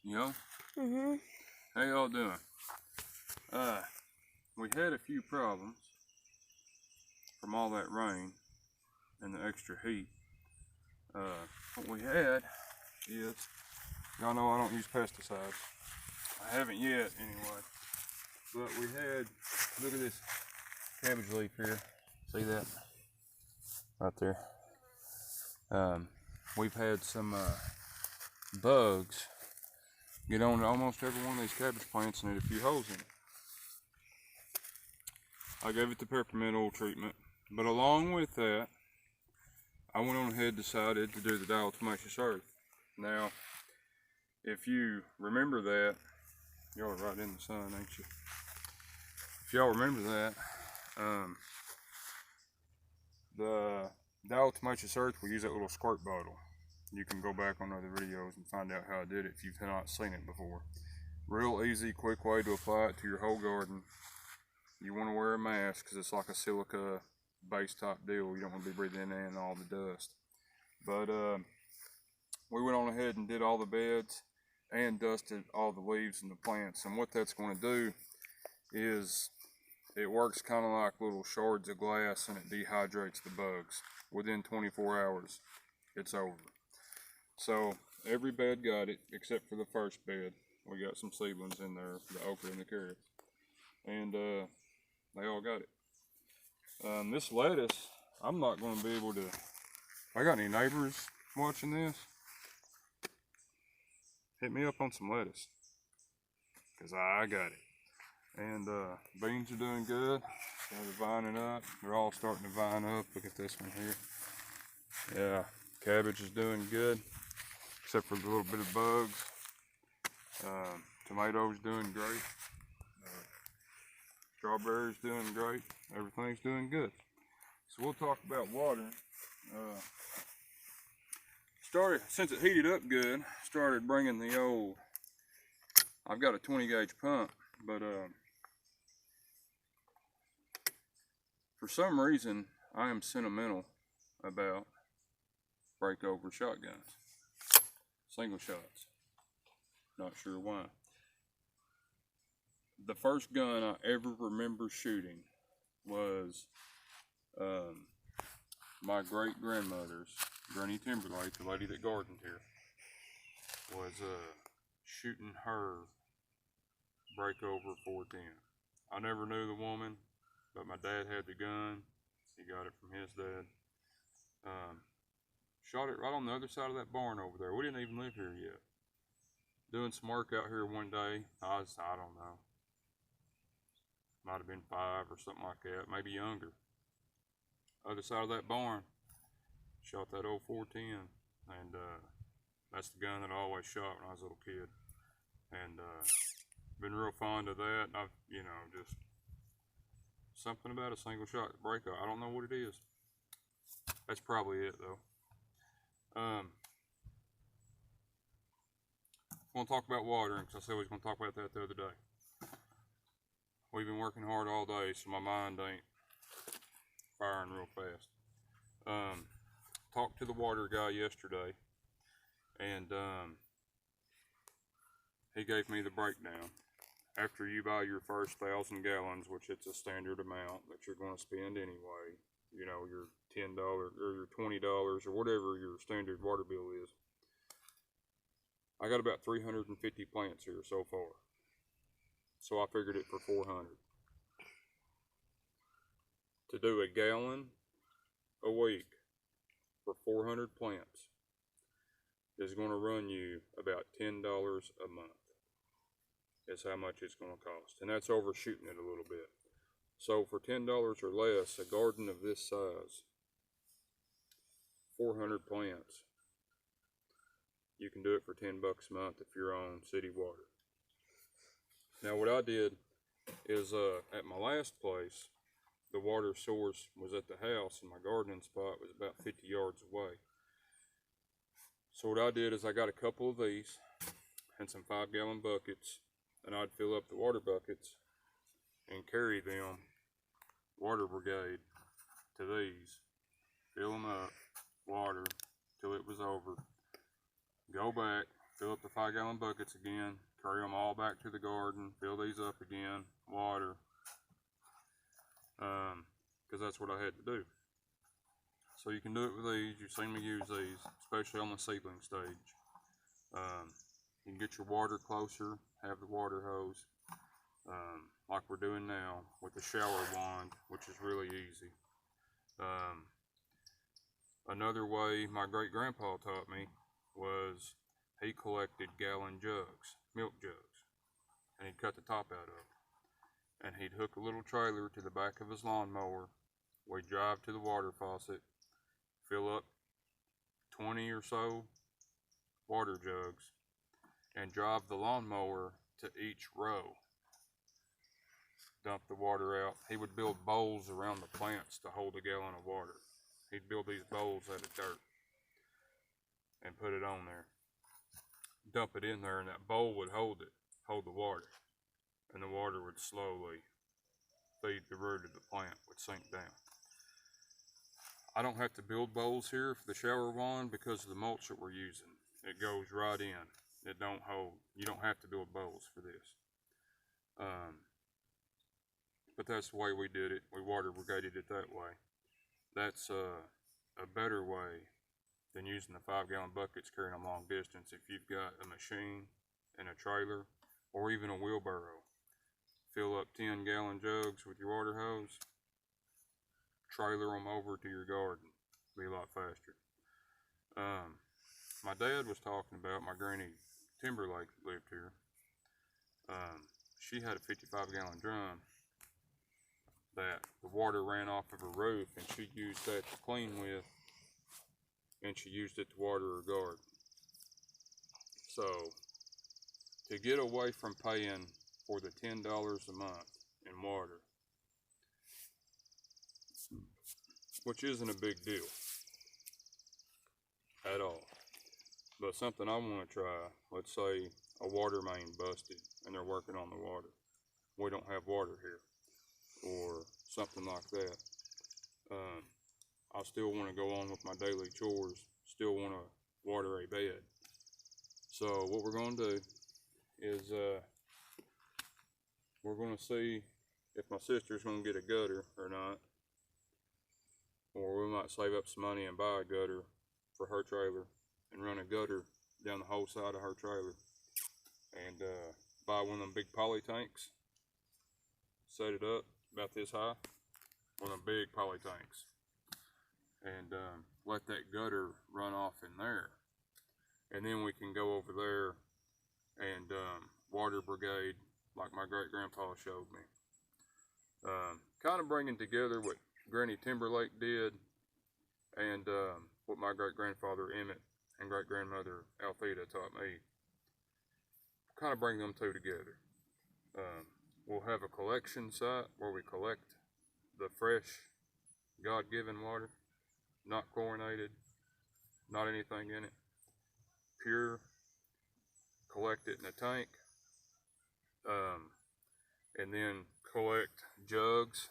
Yo. How y'all doing? We had a few problems from all that rain and the extra heat. What we had is, y'all know I don't use pesticides. I haven't yet anyway. But we had, look at this cabbage leaf here. See that? Right there. We've had some bugs get on almost every one of these cabbage plants and hit a few holes in it. I gave it the peppermint oil treatment, but along with that, I went on ahead and decided to do the diatomaceous earth. Now, if you remember that, y'all are right in the sun, ain't you? If y'all remember that, the diatomaceous earth, we use that little squirt bottle. You can go back on other videos and find out how I did it if you've not seen it before. Real easy, quick way to apply it to your whole garden. You want to wear a mask because it's like a silica base type deal. You don't want to be breathing in all the dust. But we went on ahead and did all the beds and dusted all the leaves and the plants. And what that's going to do is it works kind of like little shards of glass, and it dehydrates the bugs. Within 24 hours, it's over. So every bed got it except for the first bed. We got some seedlings in there, the okra and the carrots, and they all got it. This lettuce, I'm not going to be able to. If I got any neighbors watching this, hit me up on some lettuce, because I got it. And beans are doing good. They're vining up. They're all starting to vine up. Look at this one here. Yeah, cabbage is doing good, except for the little bit of bugs. Tomatoes doing great. Strawberries doing great. Everything's doing good. So we'll talk about watering. Since it heated up good, started bringing the old, I've got a 20 gauge pump, but for some reason I am sentimental about breakover shotguns, single shots. Not sure why. The first gun I ever remember shooting was my great grandmother's, Granny Timberlake, the lady that gardened here, was shooting her breakover 410. I never knew the woman, but my dad had the gun. He got it from his dad. Shot it right on the other side of that barn over there. We didn't even live here yet. Doing some work out here one day. I don't know. Might have been 5 or something like that, maybe younger. Other side of that barn, shot that old 410, and that's the gun that I always shot when I was a little kid. And been real fond of that. And I've, just something about a single shot breakout. I don't know what it is. That's probably it though. I'm going to talk about watering, because I said we was going to talk about that the other day. We've been working hard all day, so my mind ain't firing real fast. Talked to the water guy yesterday, and he gave me the breakdown. After you buy your first 1,000 gallons, which it's a standard amount that you're going to spend anyway, your $10 or your $20 or whatever your standard water bill is. I got about 350 plants here so far, so I figured it for 400. To do a gallon a week for 400 plants is going to run you about $10 a month. Is how much it's going to cost, and that's overshooting it a little bit. So for $10 or less, a garden of this size, 400 plants, you can do it for $10 a month if you're on city water. Now what I did is at my last place, the water source was at the house, and my gardening spot was about 50 yards away. So what I did is I got a couple of these and some 5-gallon buckets, and I'd fill up the water buckets and carry them, water brigade, to these, fill them up, water till it was over, go back, fill up the 5-gallon buckets again, carry them all back to the garden, fill these up again, water, because that's what I had to do. So you can do it with these. You've seen me use these, especially on the seedling stage. You can get your water closer, have the water hose, like we're doing now with the shower wand, which is really easy. Another way my great-grandpa taught me was he collected gallon jugs, milk jugs, and he'd cut the top out of them. And he'd hook a little trailer to the back of his lawnmower. We'd drive to the water faucet, fill up 20 or so water jugs, and drive the lawnmower to each row. Dump the water out. He would build bowls around the plants to hold a gallon of water. He'd build these bowls out of dirt and put it on there. Dump it in there, and that bowl would hold the water. And the water would slowly feed the root of the plant, would sink down. I don't have to build bowls here for the shower wand because of the mulch that we're using. It goes right in. It don't hold. You don't have to build bowls for this. But that's the way we did it. We water brigaded it that way. That's a better way than using the 5-gallon buckets carrying them long distance. If you've got a machine and a trailer or even a wheelbarrow, fill up 10-gallon jugs with your water hose, trailer them over to your garden. Be a lot faster. My dad was talking about my granny Timberlake that lived here. She had a 55-gallon drum that the water ran off of her roof, and she used that to clean with, and she used it to water her garden. So, to get away from paying for the $10 a month in water, which isn't a big deal at all, but something I want to try, let's say a water main busted and they're working on the water. We don't have water here, or something like that. I still want to go on with my daily chores, still want to water a bed. So what we're going to do is we're going to see if my sister's going to get a gutter or not, or we might save up some money and buy a gutter for her trailer and run a gutter down the whole side of her trailer, and buy one of them big poly tanks, set it up about this high, one of them big poly tanks, and let that gutter run off in there, and then we can go over there and water brigade like my great-grandpa showed me. Kind of bringing together what Granny Timberlake did and what my great-grandfather Emmett and great-grandmother Althea taught me. Kind of bring them two together. We'll have a collection site where we collect the fresh God-given water, not chlorinated, not anything in it, pure. Collect it in a tank, and then collect jugs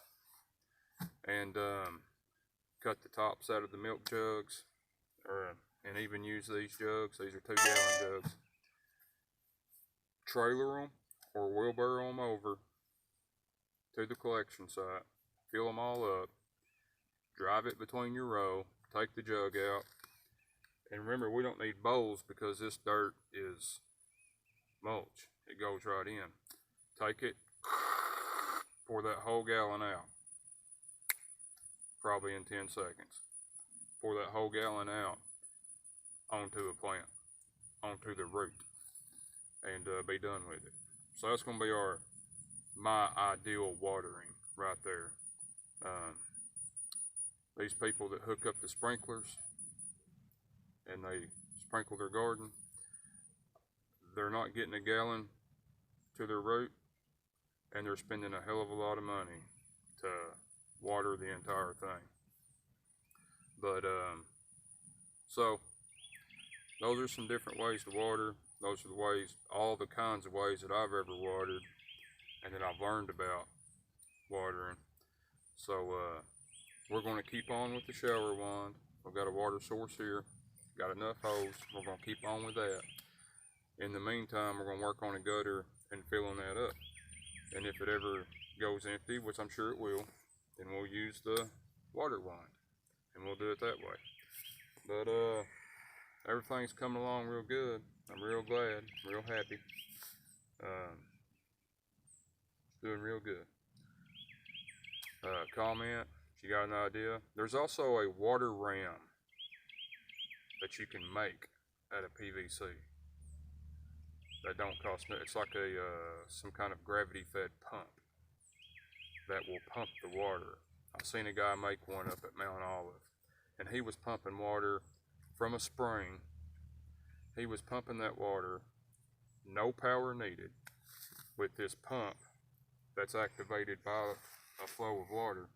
and cut the tops out of the milk jugs, and even use these jugs. These are 2-gallon jugs. Trailer them or wheelbarrow them over to the collection site, fill them all up, drive it between your row, take the jug out, and remember, we don't need bowls because this dirt is mulch. It goes right in. Take it, pour that whole gallon out, probably in 10 seconds. Pour that whole gallon out onto a plant, onto the root, and be done with it. So that's going to be my ideal watering right there. These people that hook up the sprinklers and they sprinkle their garden, they're not getting a gallon to their root, and they're spending a hell of a lot of money to water the entire thing. But so those are some different ways to water. Those are the ways, all the kinds of ways that I've ever watered and that I've learned about watering. So we're going to keep on with the shower wand. We've got a water source here, got enough hose. We're going to keep on with that. In the meantime, we're going to work on a gutter and filling that up. And if it ever goes empty, which I'm sure it will, then we'll use the water wand and we'll do it that way. But everything's coming along real good. I'm real glad, real happy. Doing real good. Comment if you got an idea. There's also a water ram that you can make out of PVC. That don't cost nothing. It's like a some kind of gravity-fed pump that will pump the water. I've seen a guy make one up at Mount Olive, and he was pumping water from a spring. He was pumping that water, no power needed, with this pump that's activated by a flow of water,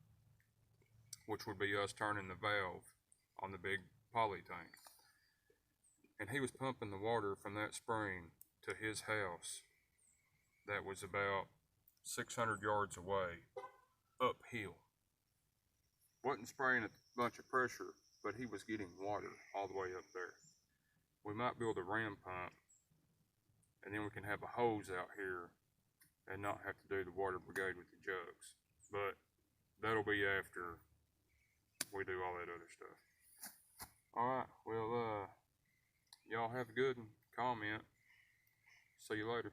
which would be us turning the valve on the big poly tank. And he was pumping the water from that spring to his house that was about 600 yards away, uphill. Wasn't spraying a bunch of pressure, but he was getting water all the way up there. We might build a ram pump, and then we can have a hose out here and not have to do the water brigade with the jugs. But that'll be after we do all that other stuff. Alright, well, y'all have a good one. Comment. See you later.